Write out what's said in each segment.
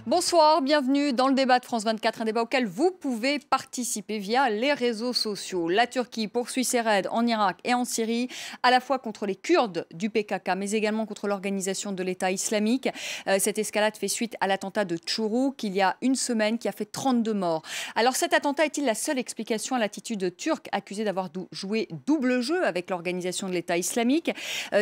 Bonsoir, bienvenue dans le débat de France 24, un débat auquel vous pouvez participer via les réseaux sociaux. La Turquie poursuit ses raids en Irak et en Syrie, à la fois contre les Kurdes du PKK, mais également contre l'organisation de l'État islamique. Cette escalade fait suite à l'attentat de Churuk il y a une semaine qui a fait 32 morts. Alors cet attentat est-il la seule explication à l'attitude turque accusée d'avoir joué double jeu avec l'organisation de l'État islamique?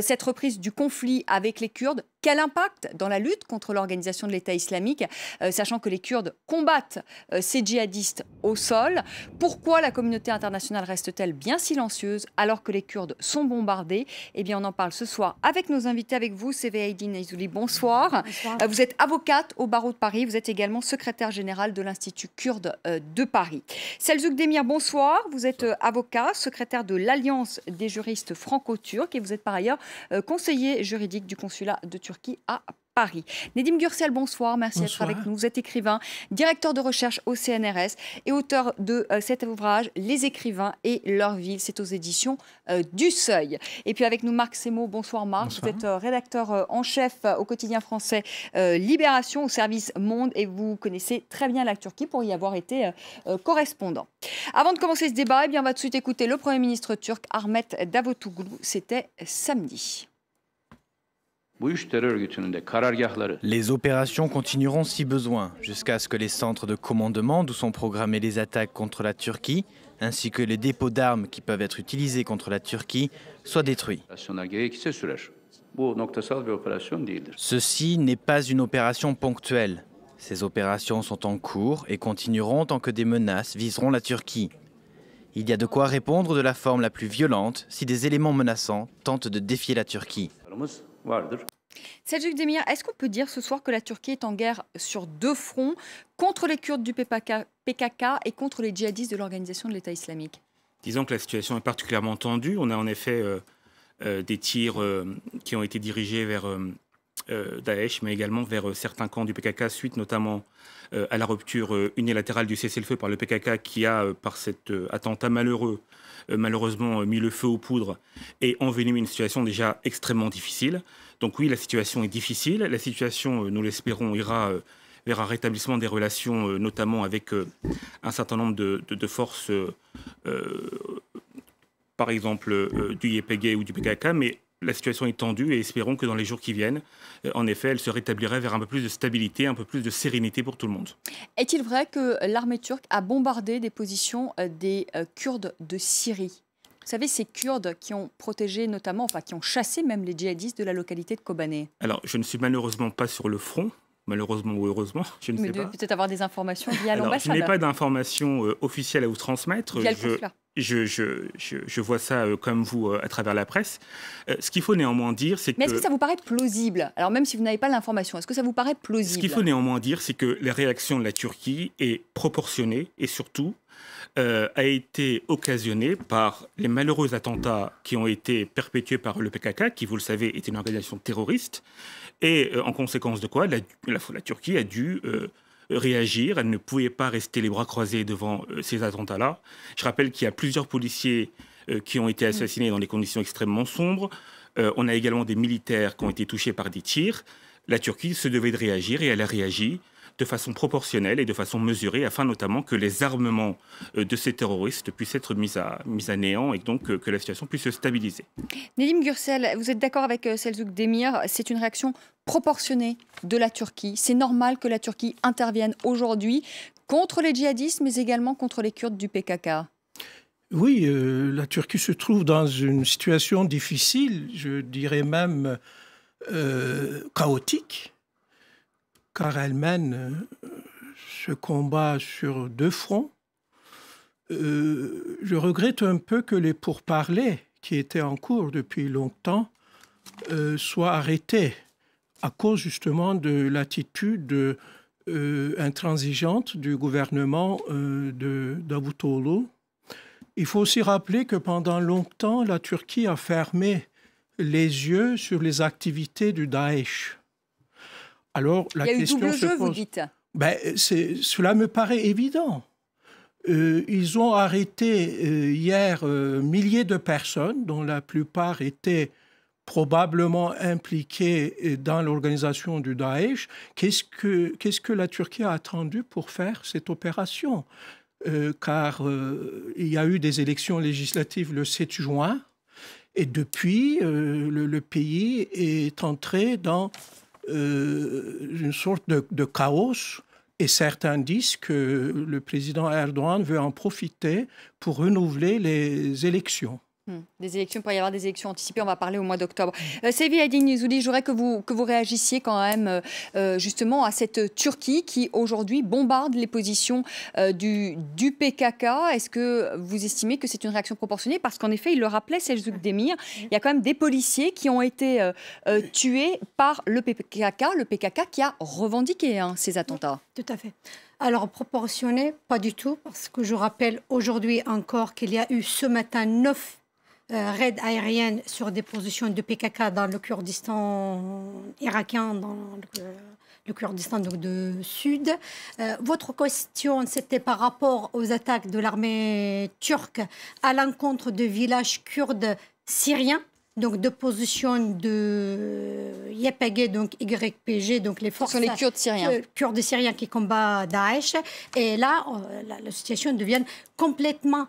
Cette reprise du conflit avec les Kurdes, quel impact dans la lutte contre l'organisation de l'État islamique, sachant que les Kurdes combattent ces djihadistes au sol? Pourquoi la communauté internationale reste-t-elle bien silencieuse alors que les Kurdes sont bombardés? Eh bien, on en parle ce soir avec nos invités, avec vous, Seveh Aydin Eyzouli. Bonsoir. Bonsoir. Vous êtes avocate au barreau de Paris, vous êtes également secrétaire générale de l'Institut kurde de Paris. Selçuk Demir, bonsoir. Vous êtes avocat, secrétaire de l'Alliance des juristes franco-turcs et vous êtes par ailleurs conseiller juridique du consulat de Turquie à Paris. Nedim Gürsel, bonsoir, merci d'être avec nous. Vous êtes écrivain, directeur de recherche au CNRS et auteur de cet ouvrage, Les écrivains et leur ville. C'est aux éditions du Seuil. Et puis avec nous, Marc Semo. Bonsoir Marc. Bonsoir. Vous êtes rédacteur en chef au quotidien français Libération, au service Monde, et vous connaissez très bien la Turquie pour y avoir été correspondant. Avant de commencer ce débat, eh bien, on va tout de suite écouter le Premier ministre turc Ahmet Davutoglu. C'était samedi. Les opérations continueront si besoin, jusqu'à ce que les centres de commandement d'où sont programmées les attaques contre la Turquie, ainsi que les dépôts d'armes qui peuvent être utilisés contre la Turquie, soient détruits. Ceci n'est pas une opération ponctuelle. Ces opérations sont en cours et continueront tant que des menaces viseront la Turquie. Il y a de quoi répondre de la forme la plus violente si des éléments menaçants tentent de défier la Turquie. Selçuk Demir, est-ce qu'on peut dire ce soir que la Turquie est en guerre sur deux fronts, contre les Kurdes du PKK et contre les djihadistes de l'organisation de l'État islamique? Disons que la situation est particulièrement tendue. On a en effet des tirs qui ont été dirigés vers Daesh, mais également vers certains camps du PKK, suite notamment à la rupture unilatérale du cessez-le-feu par le PKK qui a, par cet attentat malheureux, malheureusement mis le feu aux poudres et envenimé une situation déjà extrêmement difficile. Donc oui, la situation est difficile. La situation, nous l'espérons, ira vers un rétablissement des relations, notamment avec un certain nombre de forces, par exemple du YPG ou du PKK, mais la situation est tendue et espérons que dans les jours qui viennent, en effet, elle se rétablirait vers un peu plus de stabilité, un peu plus de sérénité pour tout le monde. Est-il vrai que l'armée turque a bombardé des positions des Kurdes de Syrie? Vous savez, ces Kurdes qui ont protégé notamment, enfin qui ont chassé même les djihadistes de la localité de Kobané. Alors, je ne suis malheureusement pas sur le front. Malheureusement ou heureusement, je ne sais pas. Peut-être avoir des informations via l'ambassade. Je n'ai pas d'informations officielles à vous transmettre. Via le consulat. Je vois ça comme vous à travers la presse. Ce qu'il faut néanmoins dire, c'est que... Mais est-ce que ça vous paraît plausible? Alors même si vous n'avez pas l'information, est-ce que ça vous paraît plausible? Ce qu'il faut néanmoins dire, c'est que la réaction de la Turquie est proportionnée et surtout a été occasionnée par les malheureux attentats qui ont été perpétués par le PKK, qui, vous le savez, est une organisation terroriste. Et en conséquence de quoi, la Turquie a dû réagir. Elle ne pouvait pas rester les bras croisés devant ces attentats-là. Je rappelle qu'il y a plusieurs policiers qui ont été assassinés dans des conditions extrêmement sombres. On a également des militaires qui ont été touchés par des tirs. La Turquie se devait de réagir et elle a réagi de façon proportionnelle et de façon mesurée, afin notamment que les armements de ces terroristes puissent être mis à néant et donc que la situation puisse se stabiliser. Nedim Gürsel, vous êtes d'accord avec Selçuk Demir? C'est une réaction proportionnée de la Turquie. C'est normal que la Turquie intervienne aujourd'hui contre les djihadistes, mais également contre les Kurdes du PKK. Oui, la Turquie se trouve dans une situation difficile, je dirais même chaotique, car elle mène ce combat sur deux fronts. Je regrette un peu que les pourparlers qui étaient en cours depuis longtemps soient arrêtés à cause justement de l'attitude intransigeante du gouvernement de Davutoglu. Il faut aussi rappeler que pendant longtemps, la Turquie a fermé les yeux sur les activités du Daesh. Alors, la question double se jeu, pose. vous dites. Cela me paraît évident. Ils ont arrêté hier milliers de personnes, dont la plupart étaient probablement impliqués dans l'organisation du Daesh. Qu'est-ce que la Turquie a attendu pour faire cette opération? Car il y a eu des élections législatives le 7 juin, et depuis, le pays est entré dans une sorte de chaos, et certains disent que le président Erdogan veut en profiter pour renouveler les élections. Des élections, pour y avoir des élections anticipées, on va parler au mois d'octobre. Sevgi Aydin-Nizouli, je voudrais que vous réagissiez quand même justement à cette Turquie qui aujourd'hui bombarde les positions du PKK. Est-ce que vous estimez que c'est une réaction proportionnée? Parce qu'en effet, il le rappelait, Selçuk Demir, il y a quand même des policiers qui ont été tués par le PKK qui a revendiqué ces attentats. Tout à fait. Alors, proportionné, pas du tout, parce que je rappelle aujourd'hui encore qu'il y a eu ce matin 9 raids aériens sur des positions de PKK dans le Kurdistan irakien, dans le Kurdistan de Sud. Votre question, c'était par rapport aux attaques de l'armée turque à l'encontre de villages kurdes syriens, donc de positions de YPG, donc YPG, donc les forces... Ce sont les Kurdes syriens. Kurdes syriens qui combattent Daesh. Et là, la situation devient complètement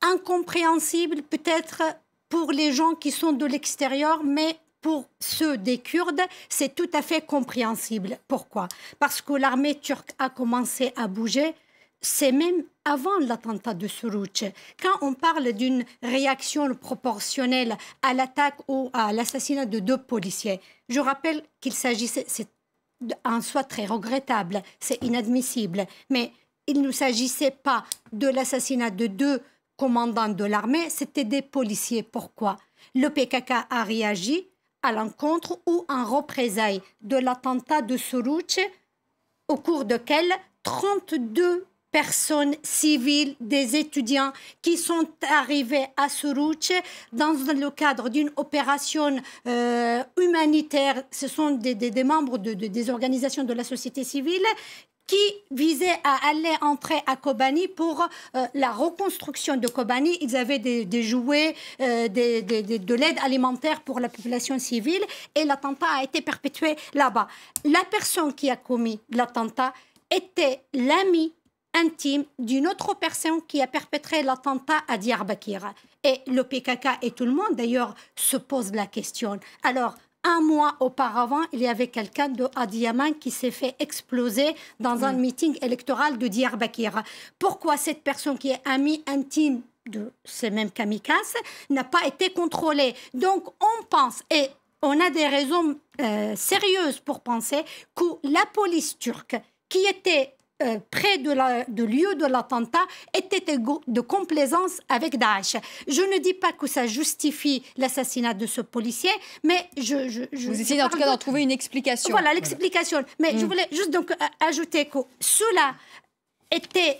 incompréhensible, peut-être pour les gens qui sont de l'extérieur, mais pour ceux des Kurdes, c'est tout à fait compréhensible. Pourquoi? Parce que l'armée turque a commencé à bouger, c'est même avant l'attentat de Suruç. Quand on parle d'une réaction proportionnelle à l'attaque ou à l'assassinat de 2 policiers, je rappelle qu'il s'agissait, c'est en soi très regrettable, c'est inadmissible, mais il ne s'agissait pas de l'assassinat de 2 commandants de l'armée, c'était des policiers. Pourquoi? Le PKK a réagi à l'encontre ou en représailles de l'attentat de Suruç, au cours duquel 32 personnes civiles, des étudiants qui sont arrivés à Suruç dans le cadre d'une opération humanitaire. Ce sont des membres des organisations de la société civile qui visaient à aller entrer à Kobani pour la reconstruction de Kobani. Ils avaient des jouets, de l'aide alimentaire pour la population civile, et l'attentat a été perpétué là-bas. La personne qui a commis l'attentat était l'ami intime d'une autre personne qui a perpétré l'attentat à Diyarbakir. Et le PKK et tout le monde, d'ailleurs, se pose la question. Alors, 1 mois auparavant, il y avait quelqu'un de Adiyaman qui s'est fait exploser dans un meeting électoral de Diyarbakir. Pourquoi cette personne qui est amie intime de ces mêmes kamikazes n'a pas été contrôlée? Donc, on pense, et on a des raisons sérieuses pour penser que la police turque, qui était près du lieu de l'attentat, était de complaisance avec Daesh. Je ne dis pas que ça justifie l'assassinat de ce policier, mais vous essayez en tout cas d'en trouver une explication. Voilà, l'explication. Mais je voulais juste donc ajouter que cela était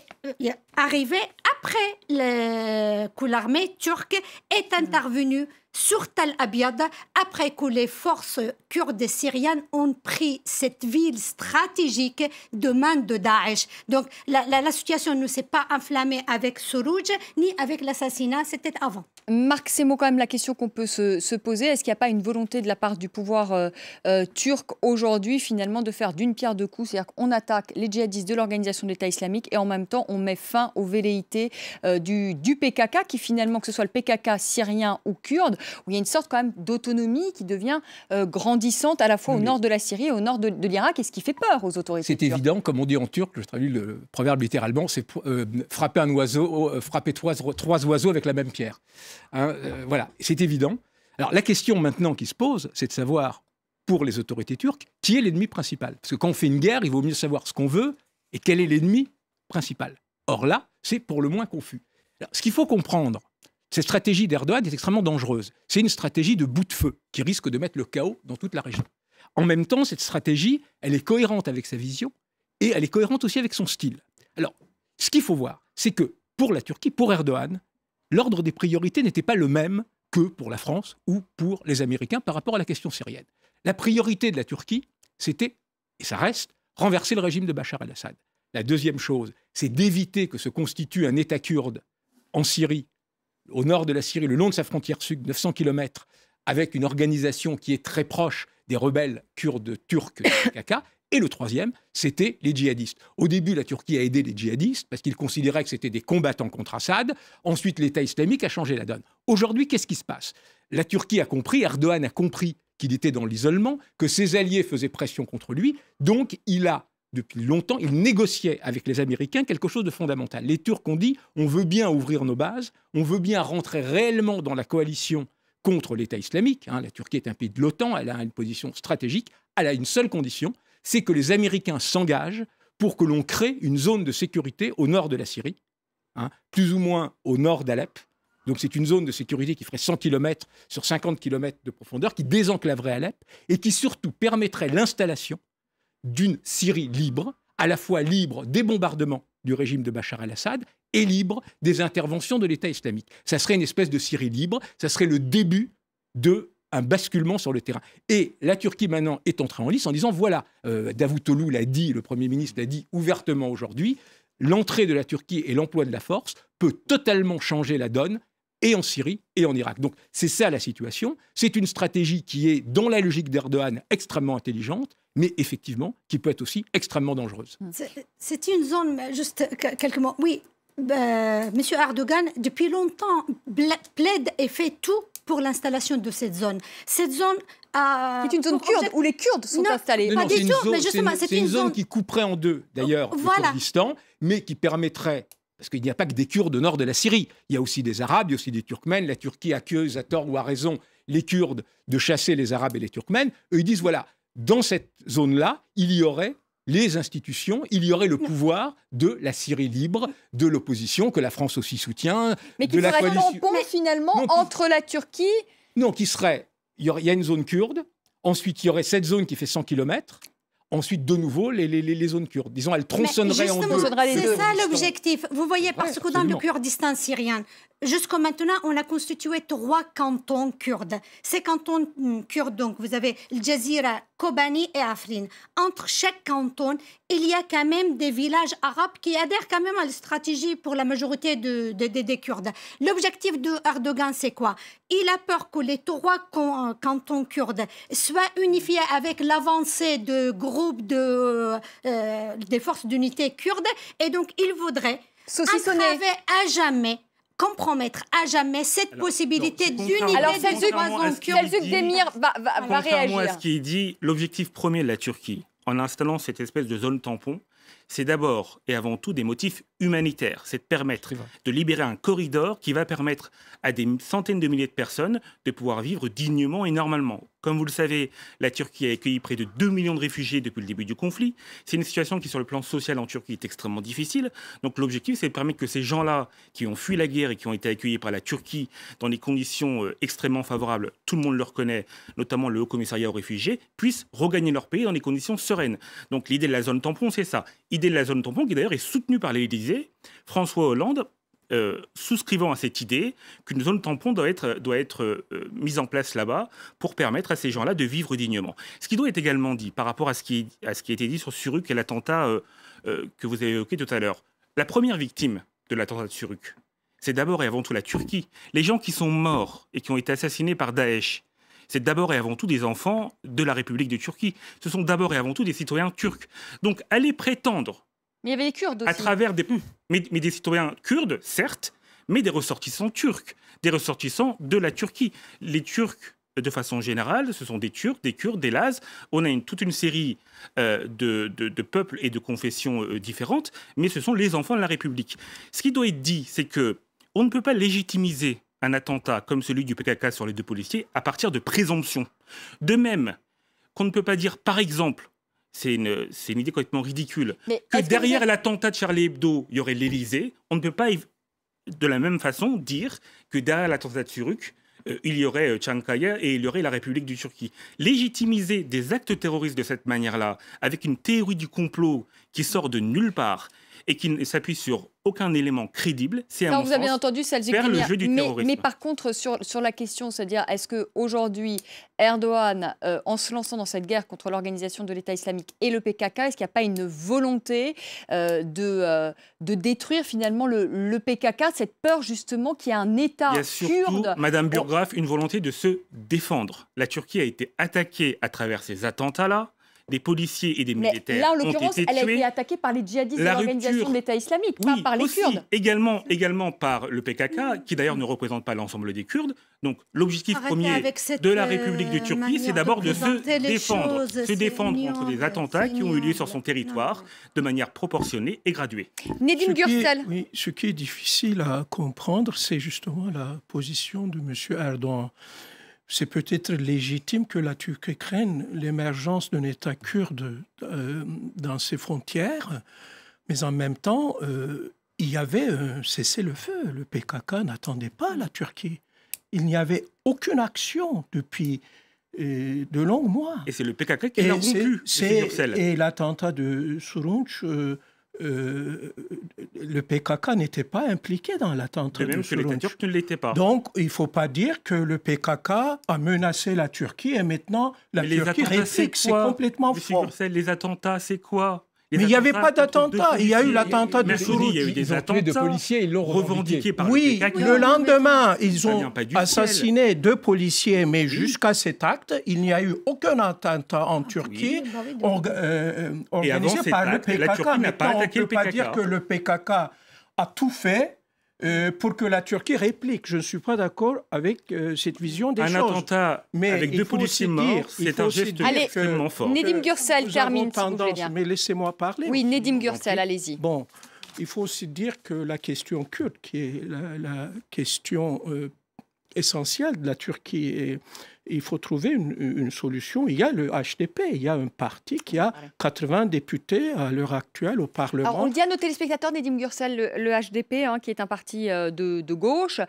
arrivé après que l'armée turque est intervenue sur Tal Abyad, après que les forces kurdes syriennes ont pris cette ville stratégique de main de Daesh. Donc la situation ne s'est pas enflammée avec Suruç ni avec l'assassinat, c'était avant. Marc Semo, quand même la question qu'on peut se poser, est-ce qu'il n'y a pas une volonté de la part du pouvoir turc aujourd'hui finalement de faire d'une pierre deux coups, c'est-à-dire qu'on attaque les djihadistes de l'organisation de l'État islamique et en même temps on met fin aux velléités du PKK, qui finalement, que ce soit le PKK syrien ou kurde, où il y a une sorte quand même d'autonomie qui devient grandissante à la fois au nord de la Syrie et au nord de l'Irak, et ce qui fait peur aux autorités turques. C'est évident, comme on dit en turc, je traduis le proverbe littéralement, c'est frapper trois oiseaux avec la même pierre. Voilà, c'est évident. Alors la question maintenant qui se pose, c'est de savoir, pour les autorités turques, qui est l'ennemi principal. Parce que quand on fait une guerre, il vaut mieux savoir ce qu'on veut et quel est l'ennemi principal. Or là, c'est pour le moins confus. Alors, ce qu'il faut comprendre, cette stratégie d'Erdogan est extrêmement dangereuse. C'est une stratégie de bout de feu qui risque de mettre le chaos dans toute la région. En même temps, cette stratégie, elle est cohérente avec sa vision et elle est cohérente aussi avec son style. Alors, ce qu'il faut voir, c'est que pour la Turquie, pour Erdogan, l'ordre des priorités n'était pas le même que pour la France ou pour les Américains par rapport à la question syrienne. La priorité de la Turquie, c'était, et ça reste, renverser le régime de Bachar el-Assad. La deuxième chose, c'est d'éviter que se constitue un État kurde en Syrie, au nord de la Syrie, le long de sa frontière sud, 900 km, avec une organisation qui est très proche des rebelles kurdes turcs du PKK. Et le troisième, c'était les djihadistes. Au début, la Turquie a aidé les djihadistes parce qu'ils considéraient que c'était des combattants contre Assad. Ensuite, l'État islamique a changé la donne. Aujourd'hui, qu'est-ce qui se passe? La Turquie a compris, Erdogan a compris qu'il était dans l'isolement, que ses alliés faisaient pression contre lui. Donc, depuis longtemps, il négociait avec les Américains quelque chose de fondamental. Les Turcs ont dit, on veut bien ouvrir nos bases, on veut bien rentrer réellement dans la coalition contre l'État islamique. La Turquie est un pays de l'OTAN, elle a une position stratégique, elle a une seule condition, c'est que les Américains s'engagent pour que l'on crée une zone de sécurité au nord de la Syrie, plus ou moins au nord d'Alep. Donc c'est une zone de sécurité qui ferait 100 km sur 50 km de profondeur, qui désenclaverait Alep et qui surtout permettrait l'installation d'une Syrie libre, à la fois libre des bombardements du régime de Bachar el-Assad et libre des interventions de l'État islamique. Ça serait une espèce de Syrie libre, ça serait le début d'un basculement sur le terrain. Et la Turquie, maintenant, est entrée en lice en disant, voilà, Davutoglu l'a dit, le Premier ministre l'a dit ouvertement aujourd'hui, l'entrée de la Turquie et l'emploi de la force peut totalement changer la donne, et en Syrie et en Irak. Donc c'est ça la situation. C'est une stratégie qui est, dans la logique d'Erdogan, extrêmement intelligente, mais effectivement, qui peut être aussi extrêmement dangereuse. C'est une zone, juste quelques mots. Oui, M. Erdogan, depuis longtemps, plaide et fait tout pour l'installation de cette zone. Cette zone c'est une zone kurde où les Kurdes sont installés. Pas du tout, mais justement, c'est une zone qui couperait en deux, d'ailleurs, le Kurdistan, mais qui permettrait... Parce qu'il n'y a pas que des Kurdes au nord de la Syrie. Il y a aussi des Arabes, il y a aussi des Turkmènes. La Turquie accuse, à tort ou à raison, les Kurdes de chasser les Arabes et les Turkmènes. Eux, ils disent, voilà, dans cette zone-là, il y aurait les institutions, il y aurait le pouvoir de la Syrie libre, de l'opposition, que la France aussi soutient. Mais qui ferait un tampon, finalement, entre la Turquie... Non, qui serait... Il y a une zone kurde. Ensuite, il y aurait cette zone qui fait 100 km. Ensuite, de nouveau, les zones kurdes. Disons, elles tronçonneraient en deux. C'est ça l'objectif. Vous voyez, parce que dans le Kurdistan syrien, jusqu'à maintenant, on a constitué 3 cantons kurdes. Ces cantons kurdes, donc, vous avez le Jazira, Kobani et Afrin. Entre chaque canton, il y a quand même des villages arabes qui adhèrent quand même à la stratégie pour la majorité des Kurdes. L'objectif de Erdogan, c'est quoi? Il a peur que les 3 cantons kurdes soient unifiés avec l'avancée de groupes des forces d'unité kurdes. Et donc, il voudrait entraver à jamais, compromettre à jamais cette possibilité d'unité des 3 zones kurdes. Selçuk Demir va réagir. Contrairement à ce qui est dit, l'objectif premier de la Turquie, en installant cette espèce de zone tampon, c'est d'abord et avant tout des motifs humanitaires. C'est de permettre de libérer un corridor qui va permettre à des centaines de milliers de personnes de pouvoir vivre dignement et normalement. Comme vous le savez, la Turquie a accueilli près de 2 millions de réfugiés depuis le début du conflit. C'est une situation qui, sur le plan social en Turquie, est extrêmement difficile. Donc l'objectif, c'est de permettre que ces gens-là, qui ont fui la guerre et qui ont été accueillis par la Turquie dans des conditions extrêmement favorables, tout le monde le reconnaît, notamment le Haut Commissariat aux réfugiés, puissent regagner leur pays dans des conditions sereines. Donc l'idée de la zone tampon, c'est ça. Idée de la zone tampon qui d'ailleurs est soutenue par l'Élysée. François Hollande, souscrivant à cette idée qu'une zone tampon doit être mise en place là-bas pour permettre à ces gens-là de vivre dignement. Ce qui doit être également dit par rapport à ce qui a été dit sur Suruk et l'attentat que vous avez évoqué tout à l'heure. La première victime de l'attentat de Suruk, c'est d'abord et avant tout la Turquie. Les gens qui sont morts et qui ont été assassinés par Daesh, c'est d'abord et avant tout des enfants de la République de Turquie. Ce sont d'abord et avant tout des citoyens turcs. Donc aller prétendre... Mais il y avait les Kurdes aussi. À travers mais des citoyens kurdes, certes, mais des ressortissants turcs, des ressortissants de la Turquie. Les Turcs, de façon générale, ce sont des Turcs, des Kurdes, des Lazes. On a toute une série de peuples et de confessions différentes, mais ce sont les enfants de la République. Ce qui doit être dit, c'est qu'on ne peut pas légitimiser un attentat comme celui du PKK sur les 2 policiers à partir de présomptions. De même qu'on ne peut pas dire, par exemple, c'est une idée complètement ridicule, que derrière l'attentat de Charlie Hebdo, il y aurait l'Élysée. On ne peut pas, de la même façon, dire que derrière l'attentat de Suruk, il y aurait Çankaya et il y aurait la République de Turquie. Légitimiser des actes terroristes de cette manière-là, avec une théorie du complot qui sort de nulle part, et qui ne s'appuie sur aucun élément crédible, c'est à mon vous avez sens entendu celles faire le jeu du terrorisme. Mais par contre, sur la question, c'est-à-dire, est-ce qu'aujourd'hui, Erdogan, en se lançant dans cette guerre contre l'organisation de l'État islamique et le PKK, est-ce qu'il n'y a pas une volonté de détruire finalement le PKK, cette peur justement qu'il y ait un État kurde? Il y a surtout, Madame Burgraf, une volonté de se défendre. La Turquie a été attaquée à travers ces attentats-là. Des policiers et des militaires là, en ont l'occurrence, été tués. elle a été attaquée par les djihadistes de l'organisation de l'État islamique, pas par les Kurdes. Également par le PKK, qui d'ailleurs ne représente pas l'ensemble des Kurdes. Donc l'objectif premier de la République de Turquie, c'est d'abord de se défendre contre des attentats qui ont eu lieu sur son territoire de manière proportionnée et graduée. Nedim Gürsel. Oui, ce qui est difficile à comprendre, c'est justement la position de M. Erdogan. C'est peut-être légitime que la Turquie craigne l'émergence d'un État kurde dans ses frontières, mais en même temps, il y avait un cessez-le-feu. Le PKK n'attendait pas la Turquie. Il n'y avait aucune action depuis de longs mois. Et c'est le PKK qui l'a rompu, et l'attentat de Suruç, le PKK n'était pas impliqué dans l'attentat de même que l'État turc ne l'était pas. Donc, il ne faut pas dire que le PKK a menacé la Turquie et maintenant la Turquie réplique. C'est complètement faux. Les attentats, c'est quoi? Mais il n'y avait pas d'attentat. Il y a eu l'attentat de Suruç. Il y a eu des attentats de policiers, ils l'ont revendiqué par le PKK. Le lendemain, ils ont assassiné 2 policiers, mais jusqu'à cet acte, il n'y a eu aucun attentat en Turquie organisé par le PKK. La Turquie n'a pas attaqué on ne peut pas dire que le PKK a tout fait pour que la Turquie réplique. Je ne suis pas d'accord avec cette vision des choses. Un attentat avec 2 policiers morts, c'est un geste extrêmement fort. Nedim Gürsel termine, si vous voulez bien. Mais laissez-moi parler. Oui, Nedim Gürsel, allez-y. Bon, il faut aussi dire que la question kurde, qui est la question essentielle de la Turquie, et il faut trouver une solution. Il y a le HDP, il y a un parti qui a 80 députés à l'heure actuelle au Parlement. Alors, on le dit à nos téléspectateurs, Nedim Gürsel, le HDP, qui est un parti de gauche,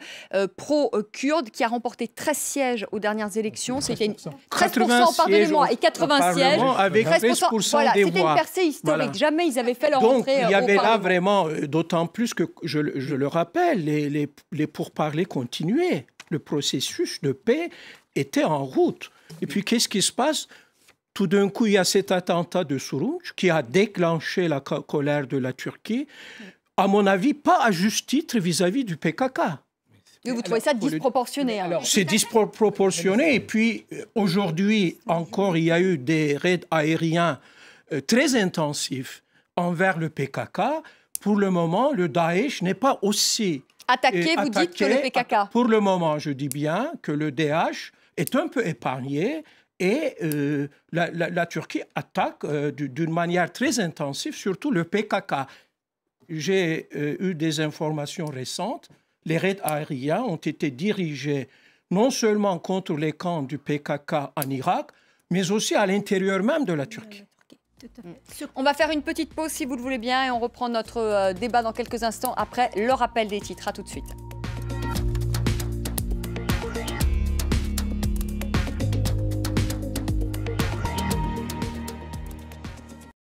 pro-kurde, qui a remporté 13 sièges aux dernières élections. C'était 13%, pardonnez-moi, et 80 sièges. Avec 13% voilà, des voix. C'était une percée historique. Voilà. Jamais ils avaient fait leur Donc, entrée au Parlement. Il y avait là vraiment, d'autant plus que, je le rappelle, les pourparlers continuaient. Le processus de paix était en route. Et puis, qu'est-ce qui se passe? Tout d'un coup, il y a cet attentat de Suruç qui a déclenché la colère de la Turquie. À mon avis, pas à juste titre vis-à-vis du PKK. Mais vous trouvez ça disproportionné? C'est disproportionné. Et puis, aujourd'hui, encore, il y a eu des raids aériens très intensifs envers le PKK. Pour le moment, le Daesh n'est pas aussi... Attaqué, vous dites, que le PKK. Pour le moment, je dis bien que le Daesh est un peu épargné et la Turquie attaque d'une manière très intensive, surtout le PKK. J'ai eu des informations récentes. Les raids aériens ont été dirigés non seulement contre les camps du PKK en Irak, mais aussi à l'intérieur même de la Turquie. On va faire une petite pause si vous le voulez bien et on reprend notre débat dans quelques instants après le rappel des titres. À tout de suite.